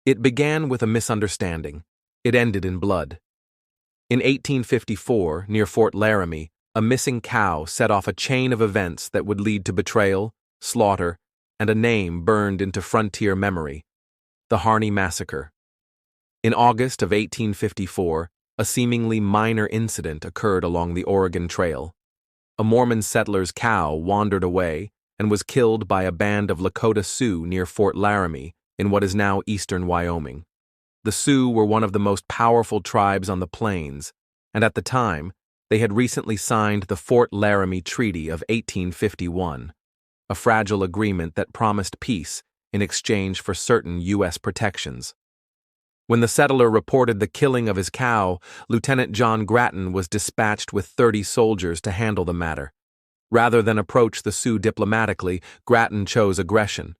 It began with a misunderstanding. It ended in blood. In 1854, near Fort Laramie, a missing cow set off a chain of events that would lead to betrayal, slaughter, and a name burned into frontier memory: the Harney Massacre. In August of 1854, a seemingly minor incident occurred along the Oregon Trail. A Mormon settler's cow wandered away and was killed by a band of Lakota Sioux near Fort Laramie in what is now eastern Wyoming. The Sioux were one of the most powerful tribes on the plains, and at the time, they had recently signed the Fort Laramie Treaty of 1851, a fragile agreement that promised peace in exchange for certain U.S. protections. When the settler reported the killing of his cow, Lieutenant John Grattan was dispatched with 30 soldiers to handle the matter. Rather than approach the Sioux diplomatically, Grattan chose aggression.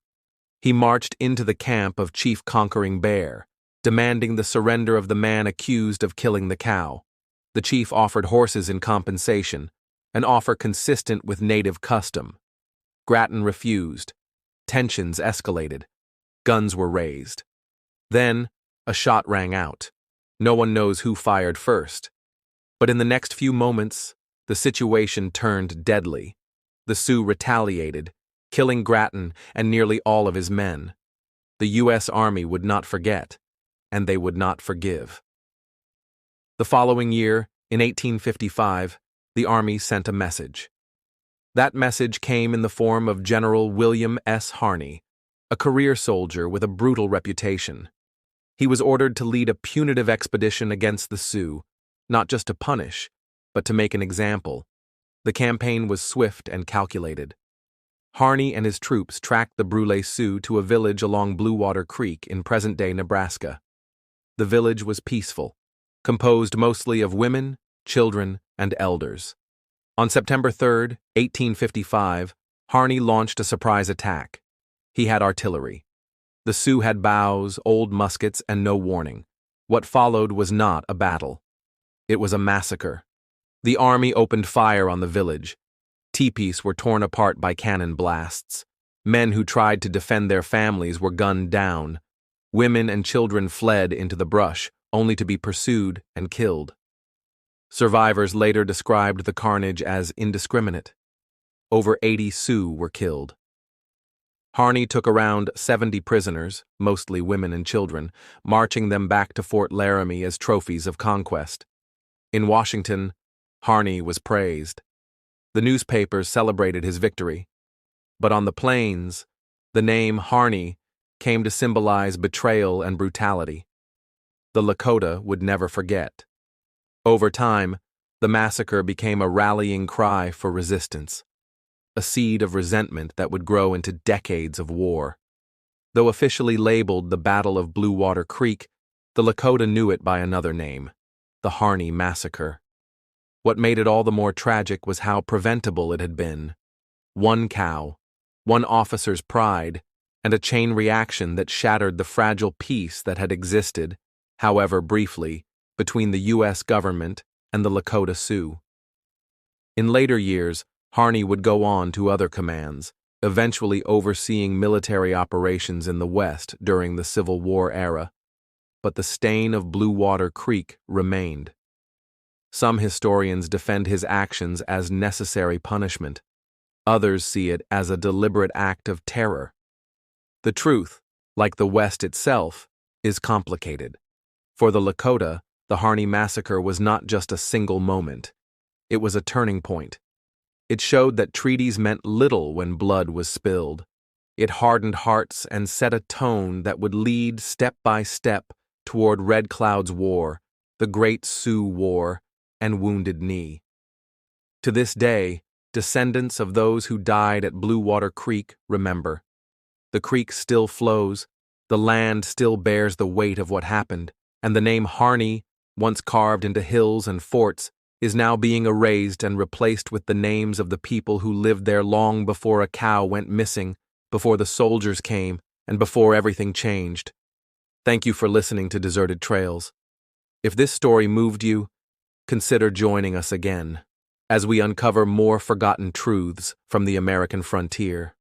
He marched into the camp of Chief Conquering Bear, demanding the surrender of the man accused of killing the cow. The chief offered horses in compensation, an offer consistent with native custom. Grattan refused. Tensions escalated. Guns were raised. Then, a shot rang out. No one knows who fired first. But in the next few moments, the situation turned deadly. The Sioux retaliated, killing Grattan and nearly all of his men. The U.S. Army would not forget, and they would not forgive. The following year, in 1855, the Army sent a message. That message came in the form of General William S. Harney, a career soldier with a brutal reputation. He was ordered to lead a punitive expedition against the Sioux, not just to punish, but to make an example. The campaign was swift and calculated. Harney and his troops tracked the Brule Sioux to a village along Blue Water Creek in present-day Nebraska. The village was peaceful, composed mostly of women, children, and elders. On September 3, 1855, Harney launched a surprise attack. He had artillery. The Sioux had bows, old muskets, and no warning. What followed was not a battle. It was a massacre. The army opened fire on the village. Teepees were torn apart by cannon blasts. Men who tried to defend their families were gunned down. Women and children fled into the brush, only to be pursued and killed. Survivors later described the carnage as indiscriminate. Over 80 Sioux were killed. Harney took around 70 prisoners, mostly women and children, marching them back to Fort Laramie as trophies of conquest. In Washington, Harney was praised. The newspapers celebrated his victory. But on the plains, the name Harney came to symbolize betrayal and brutality. The Lakota would never forget. Over time, the massacre became a rallying cry for resistance, a seed of resentment that would grow into decades of war. Though officially labeled the Battle of Blue Water Creek, the Lakota knew it by another name, the Harney Massacre. What made it all the more tragic was how preventable it had been. One cow, one officer's pride, and a chain reaction that shattered the fragile peace that had existed, however briefly, between the U.S. government and the Lakota Sioux. In later years, Harney would go on to other commands, eventually overseeing military operations in the West during the Civil War era. But the stain of Blue Water Creek remained. Some historians defend his actions as necessary punishment. Others see it as a deliberate act of terror. The truth, like the West itself, is complicated. For the Lakota, the Harney Massacre was not just a single moment. It was a turning point. It showed that treaties meant little when blood was spilled. It hardened hearts and set a tone that would lead step by step toward Red Cloud's War, the Great Sioux War, and Wounded Knee. To this day, descendants of those who died at Blue Water Creek remember. The creek still flows, the land still bears the weight of what happened, and the name Harney, once carved into hills and forts, is now being erased and replaced with the names of the people who lived there long before a cow went missing, before the soldiers came, and before everything changed. Thank you for listening to Deserted Trails. If this story moved you, consider joining us again as we uncover more forgotten truths from the American frontier.